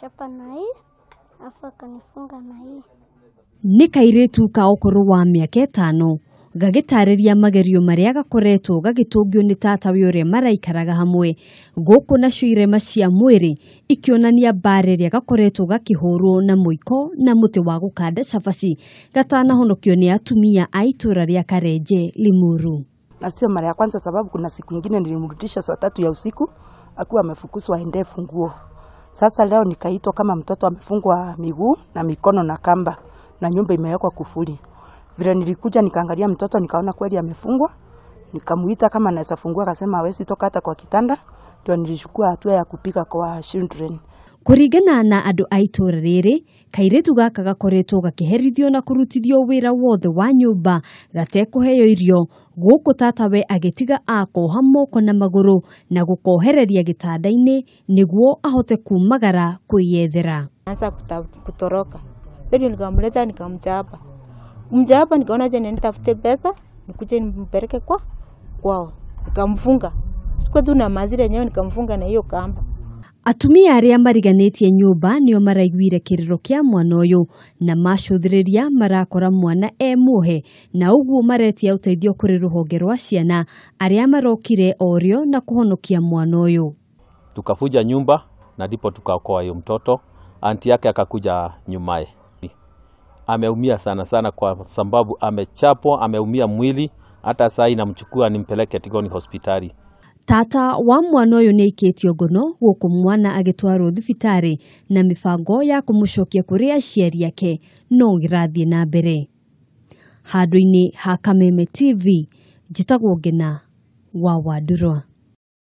akanichapa na hii, afu akanifunga na hii. Nĩ kairĩtu ka ũkũrũ wa mĩaka 5 gagĩtarĩria magerio marĩa gakoretwo gagĩtũngio nĩ tatawe ũrĩa maraikaraga hamwe gũkũ nacio irema cia mwĩrĩ ikĩonania mbara ĩrĩa gakoretwo gakĩhũrwo na mũiko na mũtĩ wa gũkanda cabaci gatanahonokio nĩ atumia a itũra rĩa Karenje, Limuru. Na sio mara ya kwanza, sababu kuna siku nyingine nilimrudisha saa 3 ya usiku akiwa amefukuzwa aende funguo. Sasa leo nikaitwa kama mtoto amefungwa miguu na mikono na kamba na nyumba imewekwa kufuli. Vile nilikuja nikaangalia mtoto nikaona kweli amefungwa. Nikamuita kama anaweza fungua, akasema hawezi toka hata kwa kitanda. Ndio nilichukua hatua ya kupika kwa children. Kũringana na andũ a itũra rĩrĩ, kairĩtu gaka gakoretwo gakĩherithio na kũrutithio wĩra wothe wa nyũmba gatekũheo irio, gũkũ tatawe agĩtiga akoha moko na magũrũ na gũkohereria gĩtanda-inĩ nĩguo ahote kumagara kwĩyethera. Anza kutoroka. Ndio nikamleta nikamchapa. Mjapa nikaona je nitafute pesa nikuje nimpeleke kwao. Nikamfunga. Siku tu na mazira yenyewe nikamfunga na hiyo kamba. Atumia arĩa mariganĩtie nyũmba nĩo maraiguire kĩrĩro kĩa mwana ũyũ na macũthĩrĩria marakora mwana muohe, na ũguo maretia ũteithio kũrĩ rũhonge rwa ciana arĩa marokire orĩo na kũhonokia mwana ũyũ. Tukafuja nyumba na ndipo tukaokoa huyo mtoto. Anti yake akakuja nyumaye. Ameumia sana kwa sababu amechapwa, ameumia mwili, hata saa inamchukua nimpeleke Tigoni hospitali. Tata wa mwana ũyũ nĩ aikĩtio ngono gũkũ mwana agĩtwarwo thibitarĩ na mĩbango ya kũmũcokia kũrĩ aciari ake no gĩrathiĩ na mbere. Handũ-inĩ ha Kameme TV, njĩtagwo Ngina wa Wandurwa.